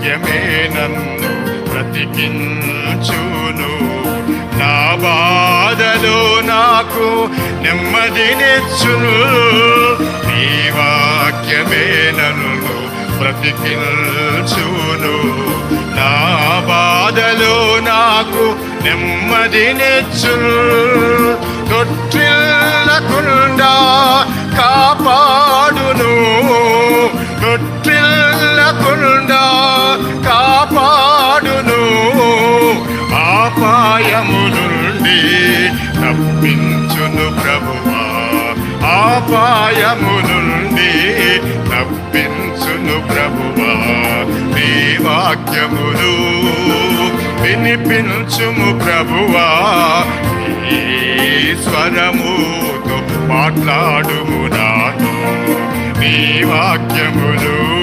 వాక్యమే నన్ను బ్రతికించును. నా బాధలో నాకు నెమ్మదినిచ్చును. నీ వాక్యమే నన్ను బ్రతికించును. నా బాధలో నాకు నెమ్మదినిచ్చును. తొట్టిల్లకుండా కాపాడును. తొట్టిల్లకుండా కాపాడును. ఆపాయము నుండి తప్పించును ప్రభువా. ఆపాయము నుండి తప్పించును ప్రభువా. నీ వాక్యములు వినిపించుము ప్రభువా. నీ స్వరముతో మాట్లాడుము నాతో. నీ వాక్యములు